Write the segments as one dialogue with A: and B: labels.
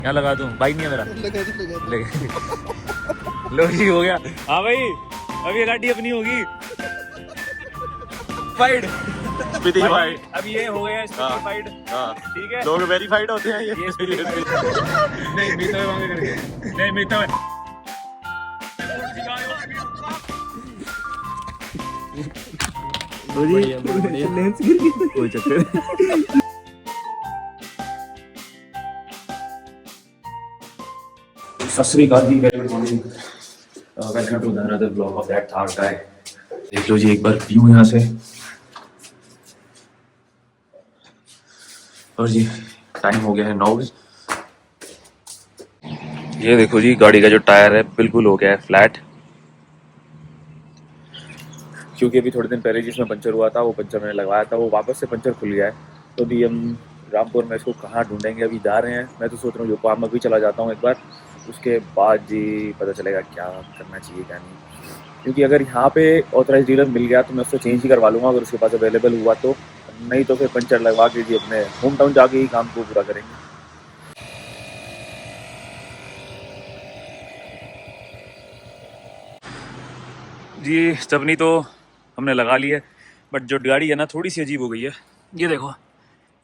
A: यहाँ लगा दूं, बाइक नहीं है मेरा। लगा लो जी, हो गया। हाँ भाई, अब ये गाड़ी अपनी होगी। फाइड
B: भाई
A: अब ये हो गया स्पेसिफाइड। ठीक है,
B: लोग वेरीफाइड होते हैं ये
A: नहीं मीठा मांगे करके, नहीं मीठा कोई चक्कर। Sat Sri Akal ji, very good morning, welcome to another blog of that Thar guy. देख लो जी एक बार व्यू यहाँ से। और जी टाइम हो गया है 9 बजे। ये देखो जी गाड़ी का जो टायर है बिल्कुल हो गया है फ्लैट, क्योंकि अभी थोड़े दिन पहले जिसमें पंचर हुआ था वो पंचर मैंने लगवाया था, वो वापस से पंचर खुल गया है। तो अभी हम रामपुर में इसको कहाँ ढूंढेंगे, अभी जा रहे हैं। मैं तो सोच रहा हूँ योकोहामा भी चला जाता हूँ एक बार, उसके बाद जी पता चलेगा क्या करना चाहिए क्या नहीं। क्योंकि अगर यहाँ पे ऑथराइज डीलर मिल गया तो मैं उससे चेंज ही करवा लूँगा, अगर उसके पास अवेलेबल हुआ तो। नहीं तो फिर पंचर लगवा के जी अपने होम टाउन जाके ही काम को पूरा करेंगे। जी स्टपनी तो हमने लगा ली है, बट जो गाड़ी है ना थोड़ी सी अजीब हो गई है। ये देखो,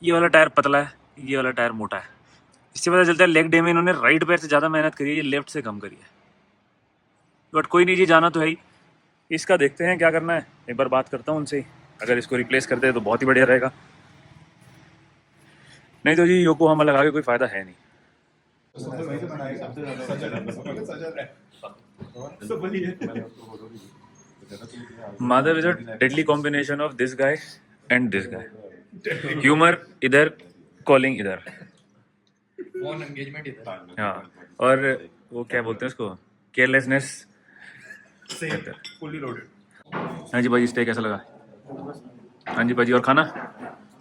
A: ये वाला टायर पतला है, ये वाला टायर मोटा है। इससे पता चलता है लेग डे में इन्होंने राइट पैर से ज़्यादा मेहनत करी है, ये लेफ्ट से कम करी है। बट कोई नहीं जी, जाना तो है ही। इसका देखते हैं क्या करना है, एक बार बात करता हूँ उनसे। अगर इसको रिप्लेस करते हैं तो बहुत ही बढ़िया रहेगा, नहीं तो जी योकोहामा लगा के कोई फ़ायदा है नहीं। Madhav is a deadly combination of this guy and this guy. Humour इधर, कॉलिंग इधर,
C: फोन एंगेजमेंट इधर।
A: हाँ, और वो क्या बोलते हैं उसको, केयरलेसनेस इधर।
B: Fully loaded.
A: हाँ जी भाई, स्टे कैसा लगा? हाँ जी भाजी, और खाना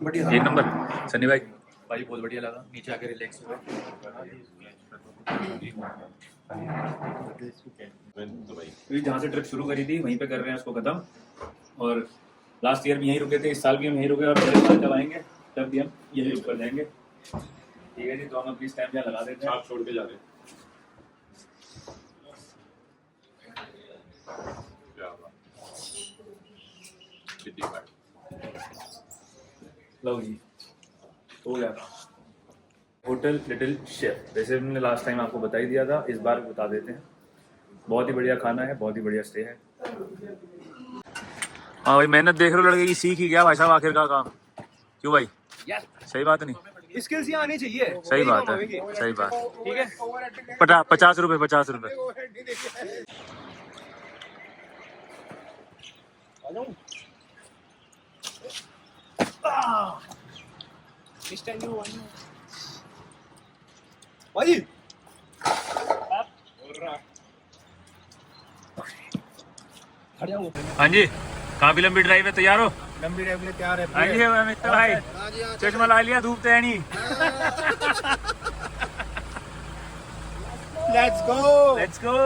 C: बढ़िया
A: एक नंबर। सनी भाई?
C: भाई बहुत बढ़िया लगा, नीचे आके रिलैक्स हुआ।
A: जहाँ से ट्रिप शुरू करी थी वहीं पे कर रहे हैं उसको खत्म, और लास्ट ईयर भी यहीं रुके थे, इस साल भी हम यहीं रुके, और अगले साल जब आएंगे तब भी हम यहीं रुक कर जाएंगे। ठीक है जी, तो हम अपनी स्टैम्प यहाँ लगा देते हैं।
B: आप छोड़ के जा रहे
A: लो जी, हो गया था। होटल लिटिल शेफ, वैसे हमने लास्ट टाइम आपको बता ही दिया था, इस बार बता देते हैं। बहुत ही बढ़िया खाना है, बहुत ही बढ़िया स्टे है। हाँ भाई, मेहनत देख रहे हो लड़के की, सीख ही गया भाई साहब आखिर का काम। क्यों भाई, सही बात नहीं?
C: स्किल्स यहाँ आनी चाहिए।
A: सही बात है, सही बात।
C: ठीक है,
A: 50 रुपए 50 रुपए।
C: भाई
A: हाँ जी, कहाँ भी लंबी ड्राइव है, तैयार हो?
C: लंबी ड्राइव के लिए तैयार है।
A: हाँ जी मित्र भाई, चश्मा ला लिया, धूप तो है नहीं।
C: Let's go.
A: लेट्स गो,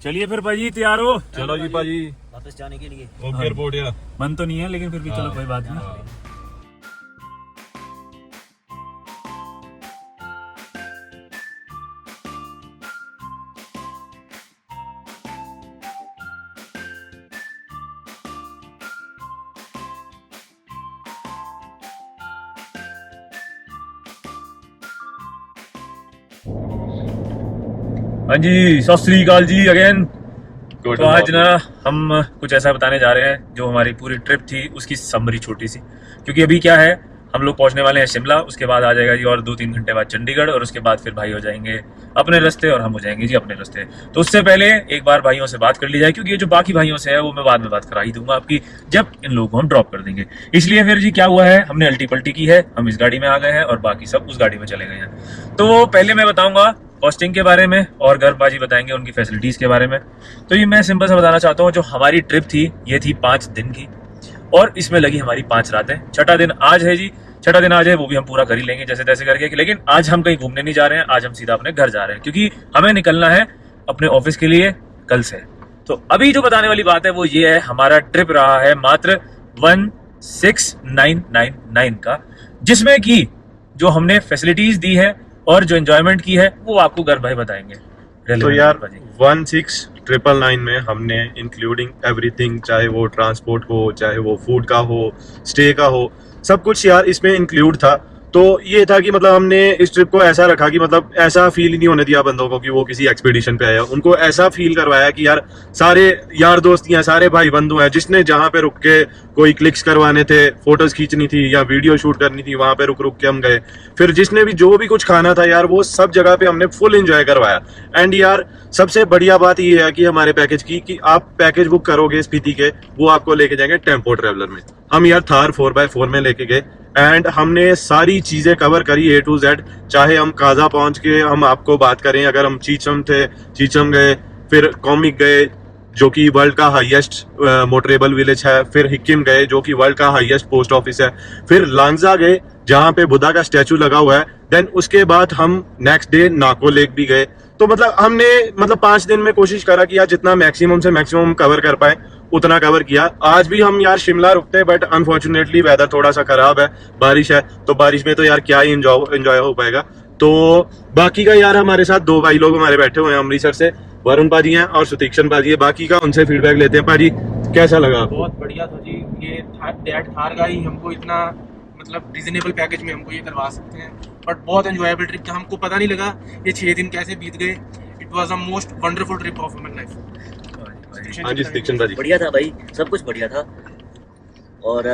A: चलिए फिर भाजी, तैयार हो?
B: चलो जी भाजी,
C: वापस जाने के लिए
B: ओके एयरपोर्ट या
A: मन तो नहीं है लेकिन फिर भी चलो कोई बात नहीं। हाँ जी, सत श्री अकाल जी अगेन। तो आज ना हम कुछ ऐसा बताने जा रहे हैं जो हमारी पूरी ट्रिप थी उसकी समरी छोटी सी। क्योंकि अभी क्या है, हम लोग पहुंचने वाले हैं शिमला, उसके बाद आ जाएगा जी और 2-3 घंटे बाद चंडीगढ़, और उसके बाद फिर भाई हो जाएंगे अपने रास्ते और हम हो जाएंगे जी अपने रास्ते। तो उससे पहले एक बार भाइयों से बात कर ली जाए, क्योंकि ये जो बाकी भाइयों से है वो मैं बाद में बात करा ही दूंगा आपकी, जब इन लोगों को हम ड्रॉप कर देंगे। इसलिए फिर जी क्या हुआ है, हमने अल्टी पल्टी की है, हम इस गाड़ी में आ गए हैं और बाकी सब उस गाड़ी में चले गए हैं। तो पहले मैं बताऊंगा कॉस्टिंग के बारे में, और गर्भबाजी बताएंगे उनकी फैसिलिटीज के बारे में। तो ये मैं सिंपल सा बताना चाहता हूँ, जो हमारी ट्रिप थी ये थी 5 दिन की, और इसमें लगी हमारी 5 रातें। छठा दिन आज है जी, छठा दिन आज है, वो भी हम पूरा कर ही लेंगे जैसे तैसे करके। लेकिन आज हम कहीं घूमने नहीं जा रहे हैं, आज हम सीधा अपने घर जा रहे हैं, क्योंकि हमें निकलना है अपने ऑफिस के लिए कल से। तो अभी जो बताने वाली बात है वो ये है, हमारा ट्रिप रहा है मात्र 16,999 का, जिसमें कि जो हमने फैसिलिटीज दी है और जो एंजॉयमेंट की है वो आपको घर भाई बताएंगे।
B: तो यार 16999 में हमने इंक्लूडिंग एवरीथिंग, चाहे वो ट्रांसपोर्ट हो, चाहे वो फूड का हो, स्टे का हो, सब कुछ यार इसमें इंक्लूड था। तो ये था कि मतलब हमने इस ट्रिप को ऐसा रखा कि मतलब ऐसा फील ही नहीं होने दिया बंदों को कि वो किसी एक्सपीडिशन पे आए हैं। उनको ऐसा फील करवाया कि यार सारे यार दोस्त हैं, सारे भाई बंधु हैं, जिसने जहाँ पे रुक के कोई क्लिक्स करवाने थे, फोटोज खींचनी थी या वीडियो शूट करनी थी, वहां पे रुक रुक के हम गए। फिर जिसने भी जो भी कुछ खाना था यार, वो सब जगह पे हमने फुल एंजॉय करवाया। एंड यार सबसे बढ़िया बात ये है कि हमारे पैकेज की कि आप पैकेज बुक करोगे स्पीति के, वो आपको लेके जाएंगे टेम्पो ट्रेवलर में। हम यार थार 4x4 में लेके गए एंड हमने सारी चीजें कवर करी A to Z। चाहे हम काजा पहुंच के हम आपको बात करें, अगर हम चीचम थे, चीचम गए, फिर कॉमिक गए जो कि वर्ल्ड का हाईएस्ट मोटरेबल विलेज है, फिर हिक्किम गए जो कि वर्ल्ड का हाईएस्ट पोस्ट ऑफिस है, फिर लांगजा गए जहाँ पे बुद्धा का स्टैचू लगा हुआ है। देन उसके बाद हम नेक्स्ट डे नाको लेक भी गए। तो मतलब हमने 5 दिन में कोशिश करा कि यार जितना मैक्सिमम से मैक्सिमम कवर कर पाए उतना कवर किया। आज भी हम यार शिमला रुकते हैं, बट अनफॉर्चुनेटली वेदर थोड़ा सा खराब है, बारिश है, तो बारिश में तो यार क्या ही एंजॉय हो पाएगा। तो बाकी का यार हमारे साथ 2 भाई लोग हमारे बैठे हुए हैं अमृतसर से, वरुण पाजी हैं और सुतीक्षण पाजी है। बाकी का उनसे फीडबैक लेते हैं। पाजी कैसा लगा?
C: बहुत बढ़िया था जी। ये थार का ही हमको इतना मतलब रिजनेबल पैकेज में हमको ये करवा सकते हैं, बट बहुत एंजॉयबल ट्रिप था। हमको पता नहीं लगा ये 6 दिन कैसे बीत गए। It was a most wonderful trip of my life.
B: हाँ जी सुतीक्षण पाजी।
D: बढ़िया था भाई, सब कुछ बढ़िया था। और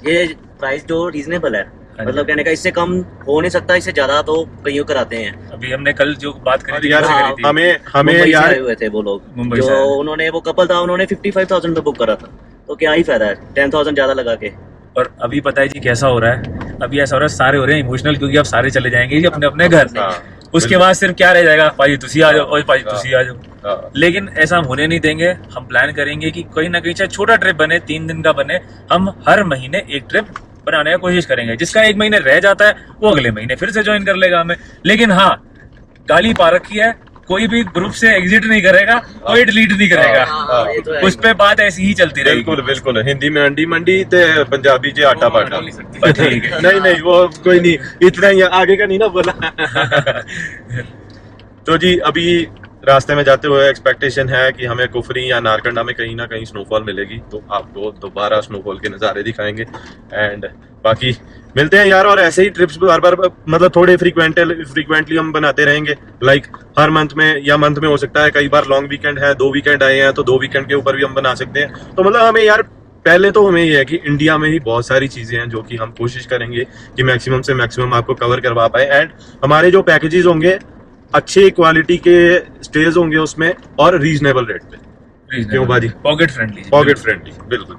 D: ये प्राइस जो रीजनेबल है, मतलब कहने का इससे कम हो नहीं सकता, इससे ज्यादा तो कईयों कराते हैं।
A: अभी हमने कल जो बात करी थी
B: यार
A: करी थी।
B: हमें
D: मुंबई से
B: यार
D: आए हुए थे वो लोग,
A: मुंबई से
D: जो
A: आए।
D: उन्होंने वो कपल था, उन्होंने 55,000 में बुक करा था, तो क्या ही फायदा है 10,000 ज्यादा लगा के।
A: और अभी पता है जी कैसा हो रहा है, अभी ऐसा हो रहा है सारे हो रहे हैं इमोशनल, क्योंकि अब सारे चले जाएंगे जी अपने अपने घर। उसके बाद सिर्फ क्या रह जाएगा, भाई तुसी आ जाओ और भाई तुसी आ जाओ। लेकिन ऐसा हम होने नहीं देंगे। हम प्लान करेंगे कि कोई ना कोई चाहे छोटा ट्रिप बने, 3 दिन का बने, हम हर महीने एक ट्रिप बनाने की कोशिश करेंगे। जिसका 1 महीने रह जाता है वो अगले महीने फिर से ज्वाइन कर लेगा हमें। लेकिन हाँ, गाली पा रखी है, कोई भी ग्रुप से एग्जिट नहीं करेगा, कोई डिलीट नहीं करेगा।
D: ये तो है।
A: उस पे बात ऐसी ही चलती रहेगी।
B: बिल्कुल बिल्कुल। हिंदी में अंडी मंडी ते पंजाबी चे आटा पाटा।
A: ठीक है।
B: नहीं वो कोई नहीं, इतना ही आगे का नहीं ना बोला। तो जी अभी रास्ते में जाते हुए एक्सपेक्टेशन है कि हमें कुफरी या नारकंडा में कहीं ना कहीं स्नोफॉल मिलेगी, तो आपको दोबारा स्नोफॉल के नज़ारे दिखाएंगे। एंड बाकी मिलते हैं यार, और ऐसे ही ट्रिप्स बार बार मतलब थोड़े फ्रीक्वेंटली हम बनाते रहेंगे। लाइक हर मंथ में या मंथ में हो सकता है, कई बार लॉन्ग वीकेंड है, 2 वीकेंड आए हैं तो 2 वीकेंड के ऊपर भी हम बना सकते हैं। तो मतलब हमें यार पहले तो हमें ये है कि इंडिया में ही बहुत सारी चीजें हैं जो कि हम कोशिश करेंगे कि मैक्सिमम से मैक्सिमम आपको कवर करवा पाए। एंड हमारे जो पैकेजेस होंगे अच्छी क्वालिटी के स्टेज होंगे उसमें, और रीजनेबल रेट पे। क्यों बाजी?
A: Pocket friendly.
B: पॉकेट फ्रेंडली बिल्कुल।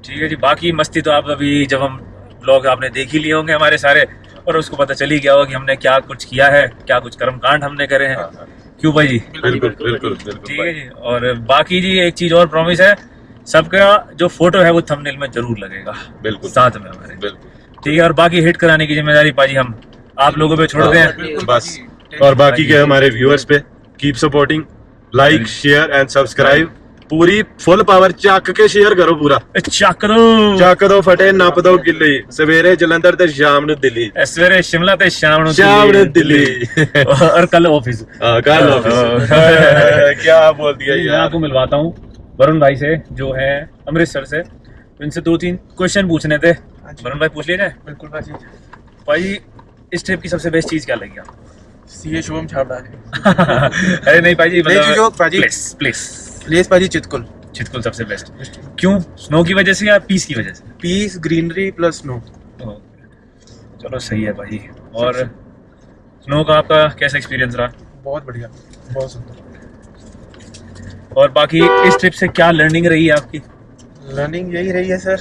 A: ठीक है जी। बाकी मस्ती तो आप अभी जब हम ब्लॉग आपने देख ही लिए होंगे हमारे सारे, और उसको पता चल ही गया होगा कि हमने क्या कुछ किया है, क्या कुछ कर्मकांड हमने करे हैं। क्यों भाई जी?
B: बिल्कुल बिल्कुल
A: ठीक है जी। और बाकी जी एक चीज और प्रॉमिस है, सबका जो फोटो है वो थंबनेल में जरूर लगेगा
B: बिल्कुल
A: साथ में हमारे।
B: बिल्कुल।
A: ठीक है। और बाकी हिट कराने की जिम्मेदारी पाजी हम आप लोगों पे छोड़ दें।
B: बस। और बाकी के हमारे व्यूअर्स पे keep supporting, like share and subscribe. पूरी फुल पावर ਚੱਕ के शेयर करो पूरा। ਚੱਕ ਦੋ ਫਟੇ ਨੱਪ ਦੋ ਗਿੱਲੀ, ਸਵੇਰੇ ਜਲੰਧਰ ਤੇ ਸ਼ਾਮ ਨੂੰ ਦਿੱਲੀ।
A: सवेरे शिमला ते शाम ਨੂੰ
B: दिल्ली।
A: और कल ऑफिस।
B: कल ऑफिस। क्या बोल दिया
A: मैं
B: यार।
A: आपको मिलवाता हूँ वरुण भाई से, जो है अमृतसर से। इनसे 2-3 क्वेश्चन पूछने थे। वरुण भाई पूछ लीजिए।
C: बिल्कुल भाजी।
A: भाई इस ट्रिप की सबसे बेस्ट चीज क्या लगी आपको?
C: सीए शुभम छाबड़ा है।
A: अरे नहीं भाई,
C: नहीं, जो भाजी- प्लेस भाजी चितकुल।
A: चितकुल सबसे बेस्ट। क्यों? स्नो की वजह से या पीस की वजह से?
C: Peace, greenery plus snow.
A: चलो सही है भाई। और स्नो का आपका कैसा एक्सपीरियंस रहा?
C: बहुत बढ़िया, बहुत सुंदर।
A: और बाकी इस ट्रिप से क्या लर्निंग रही है आपकी?
C: लर्निंग यही रही है सर।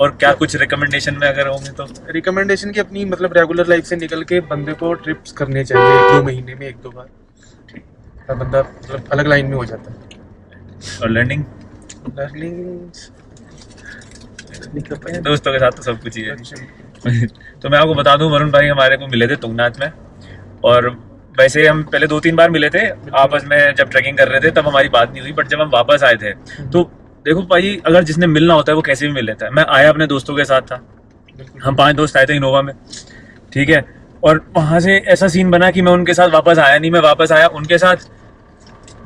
A: और क्या कुछ रिकमेंडेशन में अगर होंगे तो?
C: रिकमेंडेशन की अपनी मतलब रेगुलर लाइफ से निकल के बंदे को ट्रिप्स करने चाहिए 1-2 महीने में 1-2 बार। तब बंदा मतलब अलग लाइन में हो जाता है।
A: और लर्निंग दोस्तों के साथ तो सब कुछ ही है। तो मैं आपको बता दूं, वरुण भाई हमारे को मिले थे तुंगनाथ में, और वैसे हम पहले 2-3 बार मिले थे आपस में जब ट्रैकिंग कर रहे थे, तब हमारी बात नहीं हुई। बट जब हम वापस आए थे तो देखो भाई, अगर जिसने मिलना होता है वो कैसे भी मिल लेता है। मैं आया अपने दोस्तों के साथ था, हम 5 दोस्त आए थे इनोवा में। ठीक है। और वहां से ऐसा सीन बना कि मैं उनके साथ वापस आया नहीं, मैं वापस आया उनके साथ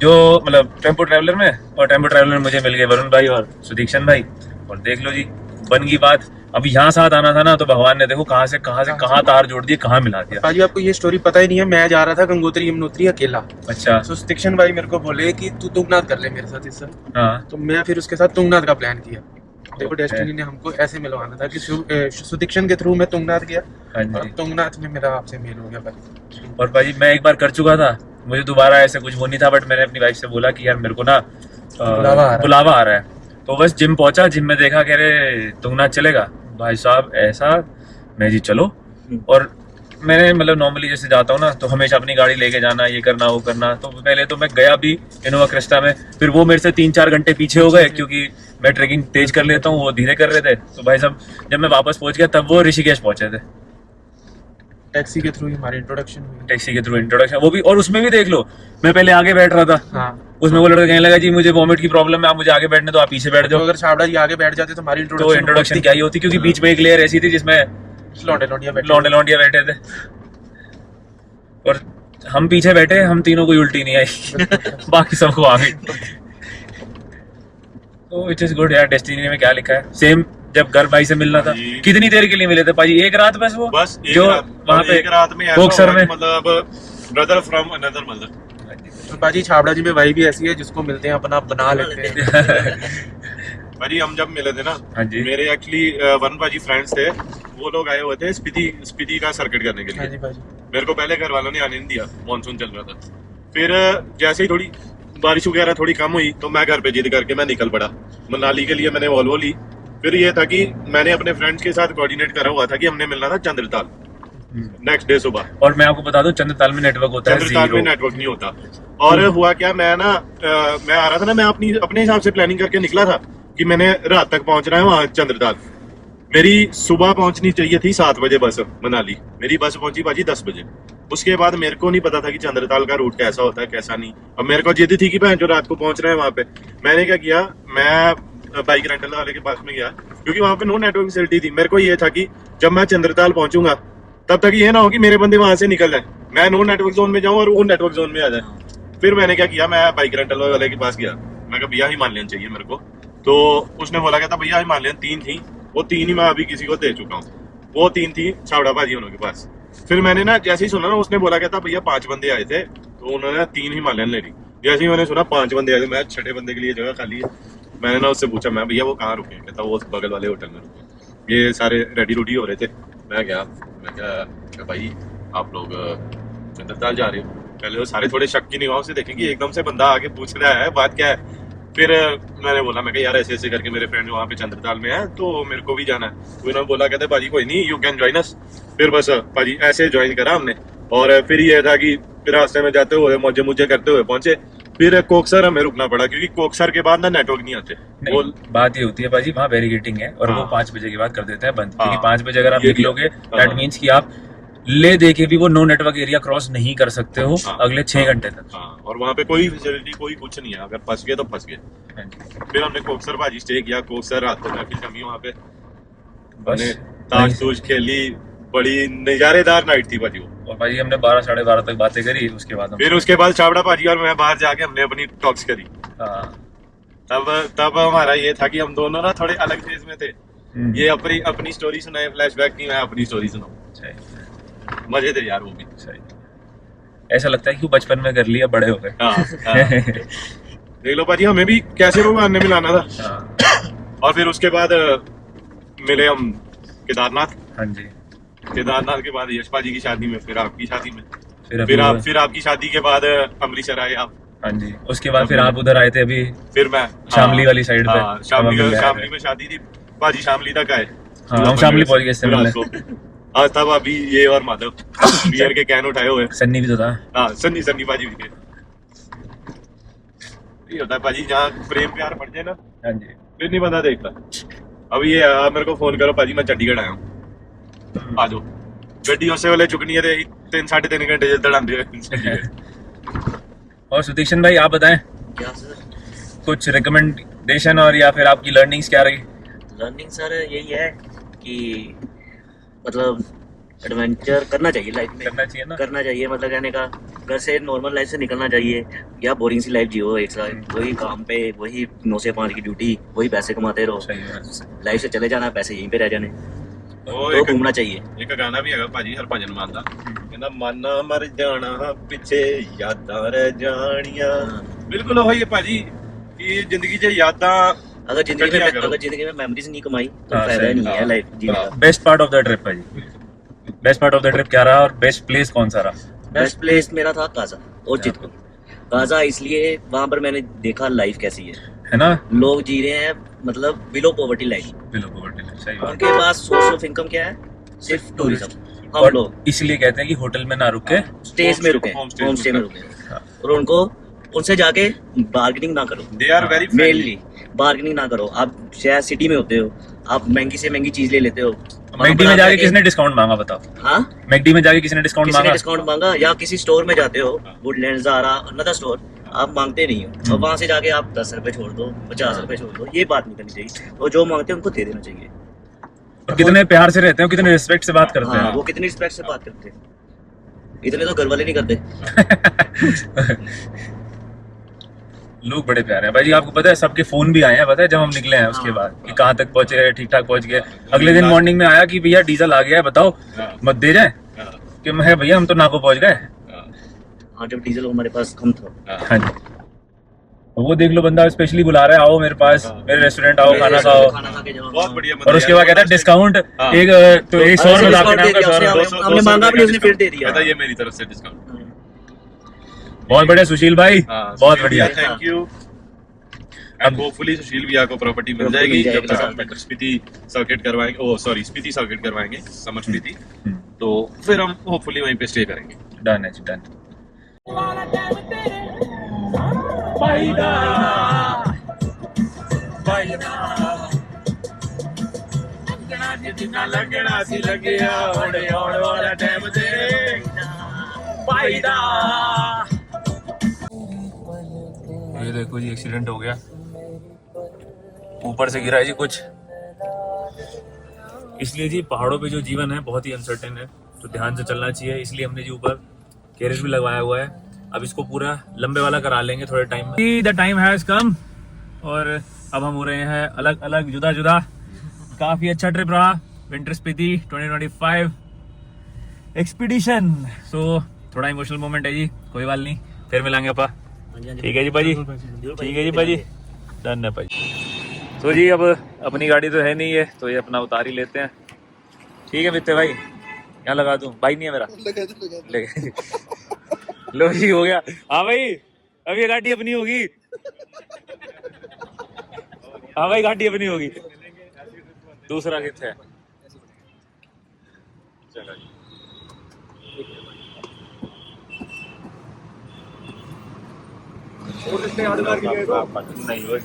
A: जो मतलब टेम्पो ट्रैवलर में, और टेम्पो ट्रैवलर में मुझे मिल गए वरुण भाई और सुदीक्षण भाई, और देख लो जी बन गई बात। अब यहाँ साथ आना था ना, तो भगवान ने देखो कहाँ से कहाँ तार जोड़ दिए, कहाँ मिला दिया।
C: पाजी आपको ये स्टोरी पता ही नहीं है, मैं जा रहा था गंगोत्री यमुनोत्री अकेला।
A: अच्छा।
C: तो सुदीक्षण भाई मेरे को बोले कि तू तुंगनाथ कर ले मेरे साथ इस साल।
A: हाँ
C: तो मैं फिर उसके साथ तुंगनाथ का प्लान किया। देखो डेस्टिनी ने हमको ऐसे मिलवाना था कि सुदीक्षण के थ्रू मैं तुंगनाथ गया,
A: हाँ
C: और
A: जी।
C: तुंगनाथ में मेरा आपसे मेल हो गया भाई।
A: और भाई मैं एक बार कर चुका था, मुझे दोबारा ऐसे कुछ वो नहीं था, बट मैंने अपनी वाइफ से बोला कि यार मेरे को ना बुलावा आ रहा है। तो बस जिम पहुंचा, जिम में देखा कह रहे तुंगनाथ चलेगा भाई साहब, ऐसा मैं जी चलो। और मैंने मतलब नॉर्मली जैसे जाता हूँ ना, तो हमेशा अपनी गाड़ी लेके जाना, ये करना वो करना। तो पहले तो मैं गया भी इनोवा क्रिस्टा में, फिर वो मेरे से 3-4 घंटे पीछे हो गए, क्योंकि मैं ट्रेकिंग तेज कर लेता हूँ, वो धीरे कर रहे थे। तो भाई साहब जब मैं वापस पहुंच गया, तब वो ऋषिकेश पहुंचे थे।
C: टैक्सी के थ्रू ही हमारी इंट्रोडक्शन हुई।
A: टैक्सी के थ्रू इंट्रोडक्शन, वो भी। और उसमें भी देख लो, मैं पहले आगे बैठ रहा था,
C: हाँ,
A: उसमें वो लड़का कहने लगा जी मुझे वॉमिट की प्रॉब्लम है, आप मुझे आगे बैठने दो, आप पीछे बैठ
C: तो
A: जाओ।
C: अगर छाबड़ा जी आगे बैठ जाते तो हमारी
A: तो इंट्रोडक्शन क्या ही होती, क्योंकि बीच में एक लेयर ऐसी थी जिसमें लौंडे लौंडिया बैठे थे, और हम पीछे बैठे, हम तीनों को उल्टी नहीं आई बाकी सबको आ गई। तो इट इज गुड यार। डेस्टिनी में क्या लिखा है, सेम जब घर भाई से मिलना था,
B: जी।
A: कितनी देर के लिए मिले थे पाजी? एक रात बस? वो
B: बस एक
A: जो
B: रात,
A: वहाँ पे
B: एक रात में ऐसा
A: कोकसर
B: हुआ
A: में
B: कि मतलब ब्रदर फ्रॉम अनदर मदर।
C: तो पाजी छाबड़ा जी में भाई भी ऐसी है जिसको मिलते हैं अपना बना लेते हैं।
B: भाजी हम जब मिले थे ना,
A: हाँ जी।
B: मेरे एक्चुअली वरुण भाजी फ्रेंड्स थे, वो लोग आए हुए थे स्पीति का सर्किट करने के
C: हाँ
B: लिए।
C: जी पाजी।
B: मेरे को पहले घर वालों ने आने नहीं दिया, मानसून चल रहा था। फिर जैसे ही थोड़ी बारिश वगैरह थोड़ी कम हुई, तो मैं घर पे जिद करके मैं निकल पड़ा मनाली के लिए। मैंने वॉल्वो ली। फिर ये था कि मैंने अपने फ्रेंड्स के साथ कोऑर्डिनेट करा हुआ था कि हमने मिलना था चंद्रताल नेक्स्ट डे सुबह।
A: और मैं आपको बता दूं, चंद्रताल में नेटवर्क होता है
B: चंद्रताल में
A: जीरो।
B: नेटवर्क नहीं होता। और हुआ क्या, मैं आ रहा था ना, मैं अपने हिसाब से प्लानिंग करके निकला था कि मैंने रात तक पहुंचना है वहां चंद्रताल। मेरी सुबह पहुंचनी चाहिए थी 7 बजे बस मनाली, मेरी बस पहुंची बाजी 10 बजे। उसके बाद मेरे को नहीं पता था कि चंद्रताल का रूट कैसा होता है कैसा नहीं। अब मेरे को जिद थी कि बहन जो रात को पहुंचना है वहां पे। मैंने क्या किया, मैं बाइक रेंटल वाले के पास में गया, क्योंकि वहां पे नो नेटवर्क फैसिलिटी थी। मेरे को ये था कि जब मैं चंद्रताल पहुंचूंगा तब तक ये ना हो कि मेरे बंदे वहां से निकल जाए, मैं नो नेटवर्क जोन में जाऊं और वो नेटवर्क जोन में आ जाए। फिर मैंने क्या किया, मैं बाइक रेंटल वाले के पास गया। मैं कहा भैया हिमालयन चाहिए मेरे को। तो उसने बोला कहता भैया हिमालयन 3 थी, वो 3 ही मैं अभी किसी को दे चुका हूँ। वो 3 थी छावड़ा भाजी उनके पास। फिर मैंने ना जैसे ही सुना ना, उसने बोला कहता भैया 5 बंदे आए थे, तो उन्होंने 3 हिमालयन ले ली। जैसे ही मैंने सुना 5 बंदे आए थे, मैं 6ठे बंदे के लिए जगह खाली है। मैंने ना उससे पूछा, मैं भैया वो कहाँ रुके? कहता वो बगल वाले होटल में रुके। ये सारे रेडी रूडी हो रहे थे। मैं क्या भाई आप लोग चंद्रताल जा रहे हो? पहले वो सारे थोड़े शक की निगाहों से देखेंगे, एकदम से बंदा आगे पूछ रहा है बात क्या है। फिर मैंने बोला, मैं यार ऐसे ऐसे करके मेरे फ्रेंड वहाँ पे चंद्रताल में है, तो मेरे को भी जाना है। तो उन्होंने बोला कहते भाजी कोई नहीं, यू कैन ज्वाइन अस। फिर बस भाजी ऐसे ज्वाइन करा हमने। और फिर ये था कि फिर रास्ते में जाते हुए मौजे मुझे करते हुए पहुंचे। फिर कोकसर हमें रुकना पड़ा, क्योंकि कोकसर के बाद ना नेटवर्क नहीं आते। वो
A: बात ये होती है भाजी, वहाँ बैरिकेटिंग है, और वो
B: हाँ।
A: 5 बजे के बाद कर देते हैं बंद,
B: हाँ।
A: क्योंकि 5 बजे अगर आप
B: ये भी-
A: निकलोगे,
B: हाँ।
A: दैट मीन्स कि आप ले दे के भी वो नो नेटवर्क एरिया क्रॉस नहीं कर सकते हो
B: हाँ।
A: अगले 6 घंटे तक।
B: हाँ, और वहाँ पे कोई फैसिलिटी कोई कुछ नहीं है, अगर फंस गए तो फंस गए।
A: हाँ जी।
B: फिर हमने कोकसर भाजी स्टे किया। कोकसर रात को जाके जमी वहाँ पे,
A: बस
B: हमने ताश तूश खेली, बड़ी नजारेदार नाइट थी भाजी वो।
A: और भाजी हमने 12 साढ़े 12 तक बातें करी, उसके बाद हम
B: फिर उसके बाद छावड़ा भाजी और मैं बाहर जाके हमने अपनी टॉक्स करी।
A: हाँ।
B: तब हमारा ये था कि हम दोनों ना थोड़े अलग फेज में थे।
A: हम्म।
B: ये अपनी स्टोरी सुनाए, फ्लैशबैक की, मैं अपनी स्टोरी सुनाऊं।
A: सही
B: मजे थे यार वो भी।
A: सही। ऐसा लगता है कि वो बचपन में कर लिया, बड़े हो गए।
B: हाँ, हाँ। देख लो भाजी, हमें भी कैसे भगवान ने मिलाना था।
A: हाँ।
B: और फिर उसके बाद मिले हम केदारनाथ।
A: हाँ जी।
B: केदारनाथ के बाद यश भाजी की शादी में, फिर आपकी शादी में,
A: फिर अभी
B: फिर आपकी शादी के बाद अमृतसर आए आप।
A: हाँ जी। उसके बाद फिर आप उधर आए थे अभी
B: फिर मैं
A: शामली वाली साइड पे।
B: हाँ, शामली
A: हम लोग
B: शामली
A: आए थे।
B: में शादी थी भाजी, शामली तक आए।
A: हाँ, हम शामली पहुंच गए इससे
B: फिर
A: पहले।
B: रात को। आज तब अभी ये और माधव बियर के कैन उठाए हुए।
A: सन्नी भी तो था।
B: हाँ, सन्नी भाजी भी थे। ये होता है भाजी, जहाँ प्रेम प्यार बढ़ जाए ना,
A: हाँ जी।
B: फिर नहीं बंदा देखता। अभी ये आप मेरे को फोन करो भाजी, मैं चंडीगढ़ आया हूँ, आ जाओ। गड्डी उसे वाले चुकनी है 3-3.5 घंटे दड़ांदे हुए।
A: और सुदीक्षण भाई आप बताएं
D: क्या सर?
A: कुछ रिकमेंडेशन, और या फिर आपकी लर्निंग्स क्या रही?
D: लर्निंग सर यही है कि मतलब एडवेंचर करना चाहिए लाइफ में,
A: करना चाहिए ना।
D: करना चाहिए, मतलब कहने का घर से नॉर्मल लाइफ से निकलना चाहिए। या बोरिंग सी लाइफ जियो एक साथ, वही काम पे, वही 9 से 5 की ड्यूटी, वही पैसे कमाते रहो,
A: सही है।
D: लाइफ से चले जाना, पैसे यहीं पे रह जाने,
B: ਉਹ
D: तो घूमना चाहिए।
B: ਇੱਕ ਗਾਣਾ ਵੀ ਹੈਗਾ ਭਾਜੀ ਹਰਭਜਨ ਮਾਨ ਦਾ, ਕਹਿੰਦਾ ਮਾਨਾ ਮਰ ਜਾਣਾ ਪਿੱਛੇ ਯਾਦਾਂ ਰਹਿ ਜਾਣੀਆਂ। ਬਿਲਕੁਲ ਉਹੀ ਹੈ ਭਾਜੀ ਕਿ ਜ਼ਿੰਦਗੀ 'ਚ ਯਾਦਾਂ
D: अगर जिंदगी
B: क्या
D: में
B: करो?
D: अगर जिंदगी में मेमोरीज नहीं कमाई तो
A: हाँ,
D: फायदा
A: सही,
D: नहीं है लाइफ जीने का।
A: Best part of the trip है जी, best part of the trip क्या रहा और बेस्ट प्लेस कौन सा रहा?
D: बेस्ट प्लेस मेरा था काजा और चितकुल। काजा इसलिए वहां पर मैंने देखा लाइफ कैसी
A: है ना,
D: लोग जी रहे हैं, मतलब below poverty life.
A: Below poverty, सही बात।
D: उनके पास सोर्स ऑफ इनकम क्या है? सिर्फ टूरिज्म। हम
A: और
D: लोग
A: इसलिए कहते हैं कि होटल में ना रुके,
D: स्टेज में रुके,
B: होम स्टे
D: होम स्टे में रुके, और उनको उनसे जाके बार्गेनिंग ना करो।
B: They are very
D: mainly bargaining ना करो। आप शायद सिटी में होते हो, आप महंगी से महंगी चीज ले लेते हो।
A: मैकडी में जाके किसने डिस्काउंट मांगा बताओ?
D: हाँ,
A: मैकडी में जाके किसने डिस्काउंट
D: किसी ने
A: मांगा?
D: डिस्काउंट मांगा, या किसी स्टोर में जाते हो, वुडलैंड, ज़ारा, अनदर स्टोर, आप मांगते नहीं हो, और वहां से जाके आप 10 रुपए छोड़ दो, 50 रुपए छोड़ दो, ये बात नहीं करनी चाहिए। और जो मांगते हैं उनको दे देना चाहिए।
A: और कितने प्यार से रहते हैं, कितने रिस्पेक्ट से बात करते
D: हाँ,
A: हैं।
D: वो कितनी रिस्पेक्ट से बात करते हैं, इतने तो घर वाले नहीं करते।
A: लोग बड़े प्यारे हैं भाई जी। आपको पता है सबके फोन भी आए हैं, पता है जब हम निकले हैं उसके बाद कि कहाँ तक पहुंचे, ठीक ठाक पहुंच गए। अगले दिन मॉर्निंग में आया कि भैया डीजल आ गया है, बताओ मत दे जाए कि मैं भैया हम तो नाको पहुंच गए।
D: हाँ, जब डीजल हमारे पास कम था।
A: हाँ जी, वो देख लो बंदा स्पेशली बुला रहा है, आओ मेरे पास, मेरे रेस्टोरेंट आओ, खाना खाओ।
D: खाना खा के जाओ।
B: बहुत बढ़िया।
A: और उसके बाद कहता है डिस्काउंट एक तो 100
D: अरे,
A: रुपए
D: डिस्काउंट दे दिया उसने, हमने मांगा भी, उसने फिर दे दिया।
B: कहता ये मेरी तरफ से डिस्काउंट।
A: बहुत बढ़िया सुशील भाई, बहुत बढ़िया।
B: Thank you. अब होपफुली सुशील भैया को प्रॉपर्टी मिल जाएगी जब तक हम मेट्रो स्पीति सर्किट करवाएंगे, ओ सॉरी स्पीति सर्किट करवाएंगे, समर स्पीति, तो फिर हम होपफुली वहीं पे स्टे करेंगे।
A: डन है जी, डन। ये देखो जी, एक्सीडेंट हो गया, ऊपर से गिरा है जी कुछ। इसलिए जी पहाड़ों पे जो जीवन है बहुत ही अनसर्टेन है, तो ध्यान से चलना चाहिए। इसलिए हमने जी ऊपर कैरेज भी लगवाया हुआ है। अब इसको पूरा लंबे वाला करा लेंगे थोड़े टाइम में। द टाइम हैज कम, और अब हम हो रहे हैं अलग अलग, जुदा जुदा। काफी अच्छा ट्रिप रहा विंटर स्पीति 2025 एक्सपीडिशन। सो थोड़ा इमोशनल मोमेंट है जी, कोई बात नहीं, फिर मिलेंगे अपा। ठीक है जी भाजी, ठीक है जी भाजी, डन है भाई। तो जी अब अपनी गाड़ी तो है नहीं है, तो ये अपना उतार ही लेते हैं। ठीक है मित्ते भाई, यहाँ लगा दूं, बाइक नहीं है मेरा, लगा लो जी, हो गया। हाँ भाई, अब ये गाड़ी अपनी होगी। हाँ भाई, गाड़ी अपनी होगी। दूसरा कितना है? चलो जी, नहीं वो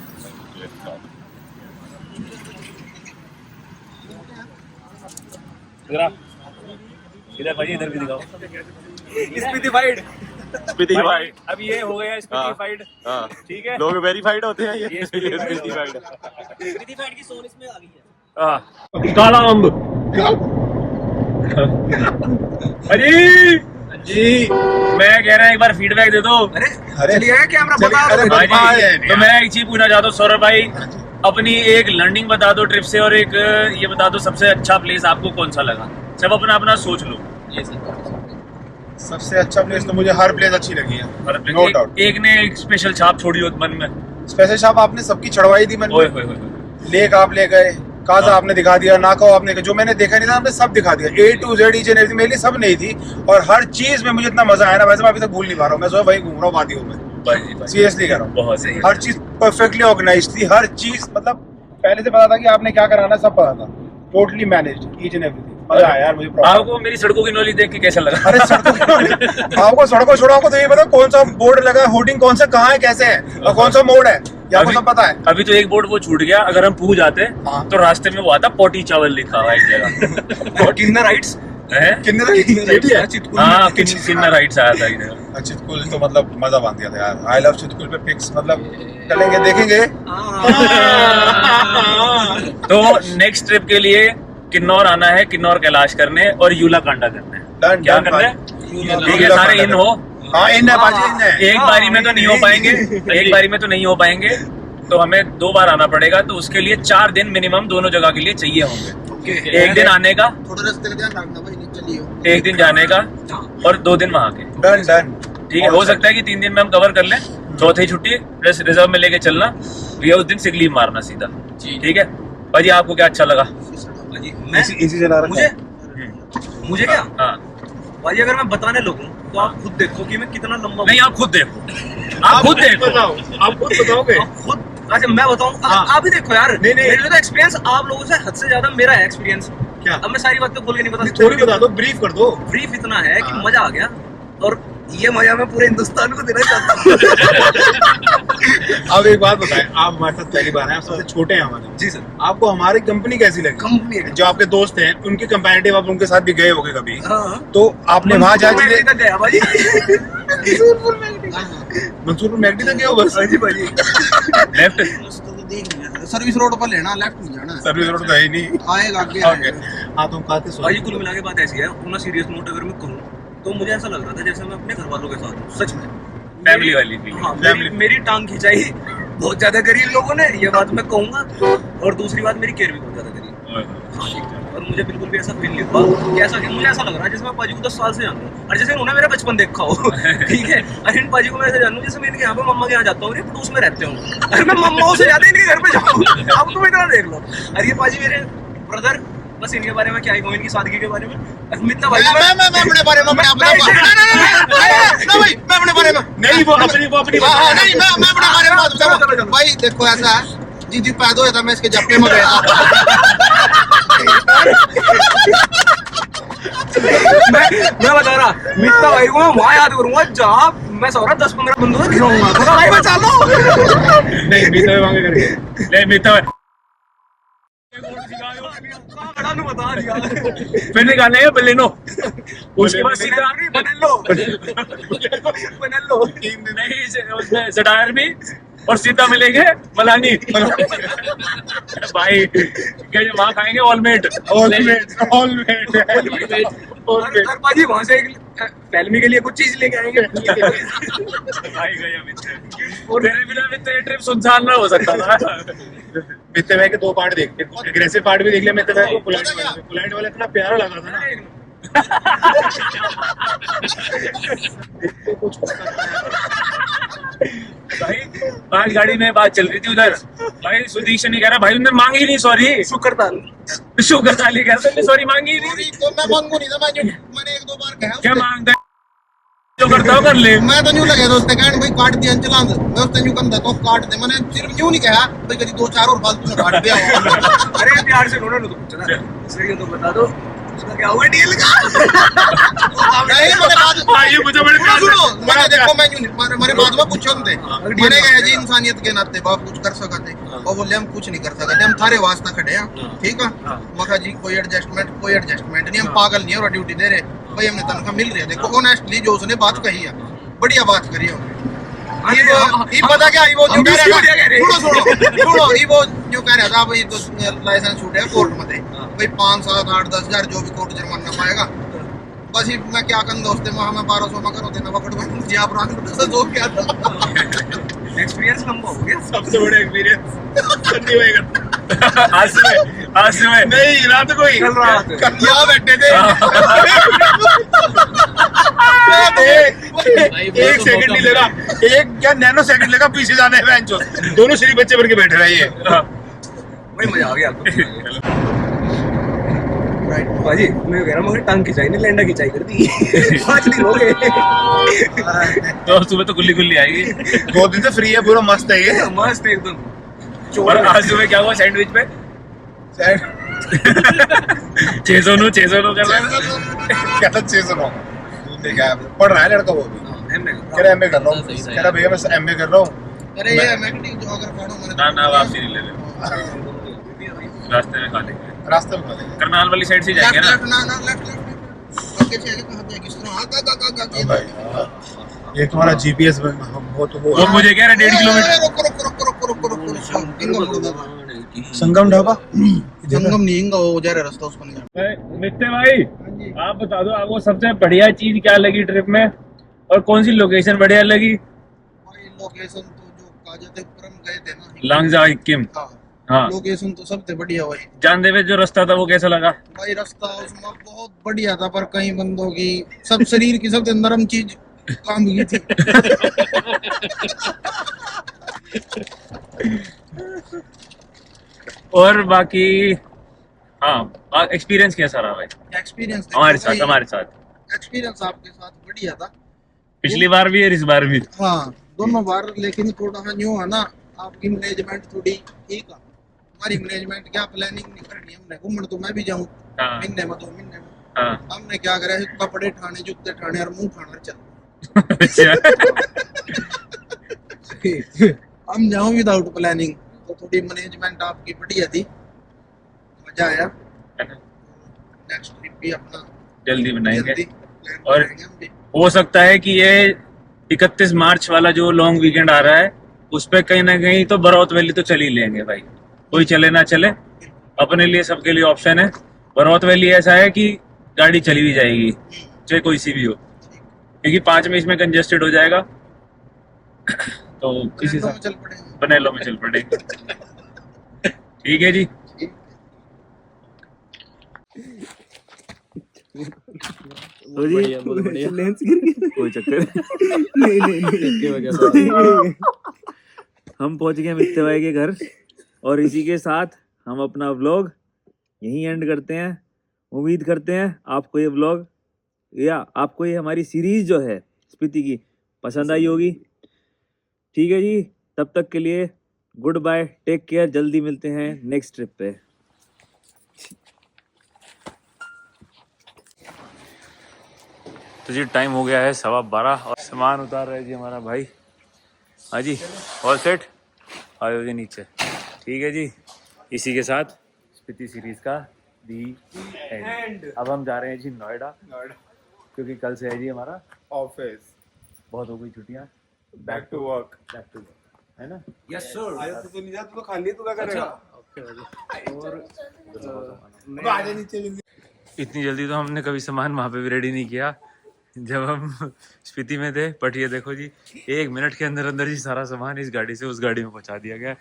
A: इधर भाई, इधर भी दिखाओ। स्पीतिफाइड,
B: स्पीतिफाइड।
A: अब ये हो गया स्पीतिफाइड।
B: हाँ,
A: ठीक है,
B: लोग वेरीफाइड होते हैं, ये
A: स्पीतिफाइड।
D: स्पीतिफाइड की सोल इसमें आ गई है।
A: हाँ, काला अम्ब अजी जी, मैं कह रहा हूँ एक बार फीडबैक दे दो।
C: चलिए कैमरा बता दो।
A: हाँ जी, तो मैं एक चीज पूछना चाहता हूँ सौरभ भाई, अपनी एक लर्निंग बता दो ट्रिप से, और एक ये बता दो सबसे अच्छा प्लेस आपको कौन सा लगा। सब अपना अपना सोच लो।
E: सबसे अच्छा प्लेस तो मुझे हर प्लेस अच्छी लगी है,
A: और
E: नो डाउट।
A: एक ने एक स्पेशल छाप छोड़ी हो मन में।
E: स्पेशल छाप आपने सबकी छड़वाई थी मन
A: ओए
E: में।
A: होए होए।
E: लेक आप ले गए, काजा आपने दिखा दिया, नाको आपने, जो मैंने देखा नहीं था आपने सब दिखा दिया, A to Z each and everything मेरे लिए सब नहीं थी। और हर चीज में मुझे इतना मजा आया ना, वैसे मैं अभी तक भूल नहीं पा रहा हूँ। मैं जो वही घूम रहा हूँ वादियों में, सीरियसली कह रहा हूँ।
A: बहुत सही है।
E: हर चीज परफेक्टली ऑर्गेनाइज थी, हर चीज मतलब पहले से पता था कि आपने क्या कराना है, सब पता था, totally managed each and everything. मजा आया यार मुझे।
A: आपको मेरी सड़कों की नॉलेज देख के कैसा लगा?
E: अरे आपको सड़कों छोड़ो, आपको तो ये पता कौन सा बोर्ड लगा है, होर्डिंग कौन सा कहाँ है, कैसे है, और कौन सा मोड है, ये आपको सब पता है।
A: अभी तो एक बोर्ड वो छूट गया, अगर हम पूछ जाते
E: हाँ।
A: तो रास्ते में वो आता पोटी चावल लिखा हुआ एक जगह।
C: किन्ना राइट्स
A: है? हाँ, किन्ना राइट्स आया था इधर।
E: चितकुल तो मतलब मजा बांध दिया था यार। आई लव चितकुल पे पिक्स मतलब चलेंगे, देखेंगे।
A: तो नेक्स्ट ट्रिप के लिए किन्नौर आना है, किन्नौर कैलाश करने और यूला कांडा करना है।
E: डन
A: क्या
E: डन
A: करना है?
E: भाई।
A: ठीक है, सारे इन हो।
E: हाँ इन है बाजी, इन है।
A: एक बारी में तो नहीं हो पाएंगे, एक बारी में तो नहीं हो पाएंगे, तो हमें 2 बार आना पड़ेगा। तो उसके लिए 4 दिन मिनिमम दोनों जगह के लिए चाहिए होंगे। एक दिन आने का,
F: थोड़ा रास्ते का ध्यान रखना भाई, नहीं चलिए।
A: एक दिन जाने का और 2 दिन वहाँ के।
E: Done done.
A: ठीक है, हो सकता है कि 3 दिन में हम कवर कर लें। चौथी छुट्टी रिजर्व में लेके चलना, भैया उस दिन सिक लीव मारना सीधा। ठीक है भाजी, आपको क्या अच्छा लगा?
G: भाजी मैं
E: इसी चला रहा
G: मुझे मुझे क्या
A: हाँ
G: भाजी, अगर मैं बताने लगूं तो आप खुद देखो कि मैं कितना लंबा
A: नहीं, आप खुद देखो, आप खुद देखो,
B: आप खुद बताओगे।
G: आप खुद। अच्छा मैं बताऊं, आप ही देखो यार।
B: नहीं, नहीं।
G: मेरे लिए तो एक्सपीरियंस आप लोगों से हद से ज्यादा मेरा है एक्सपीरियंस।
B: क्या?
G: अब मैं सारी बातें खोल के नहीं बता सकता।
B: थोड़ी बता दो, ब्रीफ कर दो।
G: ब्रीफ इतना है कि
B: हाँ।
G: मजा आ गया, और ये मजा मैं पूरे हिंदुस्तान को देना चाहता हूँ।
E: अब एक बात बताएं, आप हमारे साथ पहली बार हैं, आप सबसे छोटे हैं हमारे।
G: जी सर।
E: आपको हमारी कंपनी कैसी लगी?
G: कंपनी
E: जो आपके दोस्त हैं उनके कंपैरेटिव आप उनके साथ भी गए होंगे कभी,
G: हाँ।
E: तो आपने वहां
G: मंसूर मैगडी
E: जाके
G: तक गया भाजी।
E: मंसूरपुर मैगडी तक गए हो बस?
G: हाँ जी भाजी।
A: लेफ्ट
F: सर्विस रोड पर लेना, लेफ्ट नहीं जाना।
E: सर्विस रोड गए नहीं।
F: आएगा आगे
E: ओके, हाँ तुम कहते सो।
G: भाजी कुल मिला के बात ऐसी है, अपना सीरियस नोट अगर मैं कहूँ तो मुझे ऐसा लग रहा था जैसे मैं अपने घर वालों के साथ हूँ, सच में।
A: फैमिली वाली feeling।
G: हाँ, मेरी टांग खिंचाई बहुत ज्यादा करी इन लोगों ने, ये बात मैं कहूंगा। और दूसरी बात, मेरी केयर भी बहुत ज्यादा करी। और मुझे बिल्कुल भी ऐसा फील नहीं हुआ। कैसा मुझे ऐसा लग रहा है जैसे मैं पाजी को 10 साल से जानता हूँ, और जैसे उन्होंने मेरा बचपन देखा हो। ठीक है, और इन पाजी को मैं ऐसे जानूँ जैसे मैं इनके यहाँ पे मम्मा के यहाँ जाता हूँ, पड़ोस में रहते हूँ, अरे मैं मम्माओं से ज्यादा इनके घर पे जाऊँ। अब तुम इतना देख लो। अरे ये पाजी मेरे ब्रदर, बस इनके बारे में क्या ही कहूँ, इनकी सादगी के बारे में। मित्ता भाई
F: मैं अपने बारे में अपने भाई मैं अपने बारे में
B: नहीं, वो अपनी
F: नहीं, मैं अपने बारे में बात बताऊं भाई। देखो ऐसा है, जी पैदा हुआ था मैं इसके जप्पे में गया था।
G: मैं बता रहा मित्ता भाई को मैं वहाँ याद करूंगा जहाँ मैं सो रहा 10-15 बंदों को घिराऊंगा। थोड़ा भाई बचा लो।
B: नहीं, बीते मांगे करके
A: नहीं मित्र,
G: बता दिया
A: फिर निकालने है बलेनो, उसके बाद सीधा
G: बनेलो
A: नहीं, उसमें जटायर भी और सीधा मिलेंगे मलानी। भाई क्या वहाँ खाएंगे ऑलमेट
G: और पाजी वहाँ से फिल्मी के लिए कुछ चीज लेके आएंगे।
A: भाई गया मित्र, और तेरे बिना मित्र ये ट्रिप सुनसान ना हो सकता था।
B: मित्ते भाई के 2 पार्ट देख के एग्रेसिव पार्ट भी देख लिया मित्ते भाई को। पोलाइट वाला इतना प्यारा लगा था ना।
A: भाई आज गाड़ी में बात चल रही थी उधर, भाई सुदीक्षा नहीं कह रहा, भाई उन्होंने मांगी नहीं सॉरी। शुक्र ताली कहते हैं सॉरी मांगी ही नहीं।
F: तो मैं मांगू नहीं था, मैंने 1-2 बार कहा
A: क्या मांगता है, जो करता हो कर ले।
F: मैं तो न्यू लगे था उसने कहने भाई काट दिया चला दे, मैं उसने न्यू कंधा तो काट दे। मैंने सिर्फ न्यू नहीं कहा भाई, कभी 2-4 और फालतू में काट दिया।
G: अरे प्यार से उन्होंने तो पूछा ना, इसलिए तो बता दो उसका क्या हुआ डील का।
F: नहीं मैंने बात
B: ये मुझे बड़े प्यार से-
F: सुनो, मैंने देखो मैं मेरे बाद में पूछो थे, मैंने कहा जी इंसानियत के नाते बाप कुछ कर सकते, और बोले हम कुछ नहीं कर सकते, हम थारे वास्ता खड़े हैं। ठीक है, मखा जी कोई एडजस्टमेंट नहीं, हम पागल नहीं है और ड्यूटी दे रहे भाई, हमने तनख्वाह मिल रही है। देखो ऑनेस्टली जो उसने बात कही है, बढ़िया बात करी है। ये पता क्या वो जो कह रहा था, सुनो ये वो जो कह रहा था भाई तो लाइसेंस छूटे कोर्ट में थे भाई 5, 7, 8, 10 हजार जो भी कोर्ट जुर्माना पाएगा। बस ही मैं क्या कर दोस्ते में हमें 1200 में करो देना पकड़ में मुझे आप रात में जो क्या था।
G: एक्सपीरियंस लंबा हो गया।
B: सबसे बड़ा एक्सपीरियंस संनी भाई का।
A: आज से मैं
B: नहीं, रात को ही
G: कल रात
F: यहाँ बैठे थे
B: एक सेकंड नहीं लगा, एक क्या नैनो सेकंड लगा पीछे जाने में। दोनों श्री बच्चे बन के बैठे रहे ये।
G: भाई मजा आ गया आपको। भाजी मैं कह रहा हूँ, मगर टांग खिंचाई नहीं, लेंडा खिंचाई कर दी। 5 दिन हो गए।
A: तो सुबह तो गुल्ली गुल्ली आएगी।
B: 2 दिन से फ्री है, पूरा मस्त है ये।
G: मस्त एकदम।
A: और आज सुबह क्या हुआ सैंडविच पे? 609 कर रहा है।
E: क्या 609 पढ़ रहा है लड़का वो भी, कह रहा एमए कर रहा हूँ, कह रहा भैया मैं एमए कर रहा हूँ।
F: अरे ये मैगडी जो अगर काटो मैंने
A: ना वापसी नहीं ले ले, रास्ते में खा लेंगे,
E: रास्ते में खा लेंगे।
A: करनाल वाली साइड से जाएंगे ना।
F: लेफ्ट आगे चले कहां पे किस तरह आगा
E: ये तुम्हारा जीपीएस वो तो
A: वो मुझे कह रहा है 1.5 किलोमीटर।
F: रुको
E: संगम ढाबा
F: संगम नहीं इंगा वो जा रहा रास्ता उसको नहीं जाना।
A: मित्ते भाई आप बता दो आपको सबसे बढ़िया चीज क्या लगी ट्रिप में और कौन सी लोकेशन बढ़िया लगी?
F: भाई लोकेशन तो जो काजतेपुरम गए थे ना,
A: लांगजा किम, हाँ
F: लोकेशन तो सबसे बढ़िया भाई।
A: जानदेवे जो रास्ता था वो कैसा लगा?
F: भाई रास्ता उसमें बहुत बढ़िया था, पर कई बंदों की सब शरीर की सबसे नरम चीज काम की थी।
A: और बाकी हाँ एक्सपीरियंस कैसा रहा भाई
F: एक्सपीरियंस
A: हमारे साथ?
F: एक्सपीरियंस आपके साथ बढ़िया था,
A: पिछली बार भी और इस बार भी।
F: हाँ दोनों बार, लेकिन थोड़ा सा न्यू है ना आपकी मैनेजमेंट थोड़ी ठीक है। हमारी मैनेजमेंट क्या प्लानिंग नहीं करनी, हमने घूमने तो मैं भी जाऊँ
A: हाँ
F: महीने में 2 महीने में,
A: हाँ
F: हमने क्या करा है कपड़े ठाने जूते ठाने और मुंह खाना चल। हम जाऊँ विदाउट प्लानिंग, तो थोड़ी मैनेजमेंट आपकी बढ़िया थी, मजा आया। नेक्स्ट ट्रिप भी अपना
A: जल्दी बनाएंगे
F: plan
A: और
F: करेंगे हम भी।
A: हो सकता है कि ये 31 मार्च वाला जो लॉन्ग वीकेंड आ रहा है उस पे कहीं ना कहीं तो बरौत वैली तो चल ही लेंगे भाई, कोई चले ना चले अपने लिए सबके लिए ऑप्शन है। बरौत वैली ऐसा है कि गाड़ी चली भी जाएगी चाहे कोई सी भी हो, क्योंकि 5 में इसमें कंजेस्टेड हो जाएगा तो किसी
F: ट्रेनों
A: से
F: में चल पड़ेंगे।
A: बनेलो में चल पड़ेंगे। ठीक है जी। तो जी कोई चक्कर नहीं। हम पहुंच गए मित्ते भाई के घर और इसी के साथ हम अपना व्लॉग यहीं एंड करते हैं। उम्मीद करते हैं आपको ये व्लॉग या आपको ये हमारी सीरीज जो है स्पीति की पसंद आई होगी। ठीक है जी, तब तक के लिए गुड बाय, टेक केयर, जल्दी मिलते हैं नेक्स्ट ट्रिप पे। तो जी टाइम हो गया है 12:15 और सामान उतार रहे जी हमारा भाई। हाँ जी ऑल सेट, आयो जी नीचे। ठीक है जी, इसी के साथ स्पीति सीरीज का दी एंड। अब हम जा रहे हैं जी नोएडा, क्योंकि कल से है जी हमारा
E: ऑफिस,
A: बहुत हो गई छुट्टियाँ,
E: बैक टू वर्क।
A: है ना?
G: Yes sir.
E: तू नहीं जा, तू तो खाली है, तू क्या करेगा?
A: और
E: आजा नीचे जल्दी।
A: इतनी जल्दी तो हमने कभी सामान वहाँ पे भी रेडी नहीं किया जब हम स्पीति में थे। बट ये देखो जी 1 मिनट के अंदर अंदर ही सारा सामान इस गाड़ी से उस गाड़ी में पहुँचा दिया गया।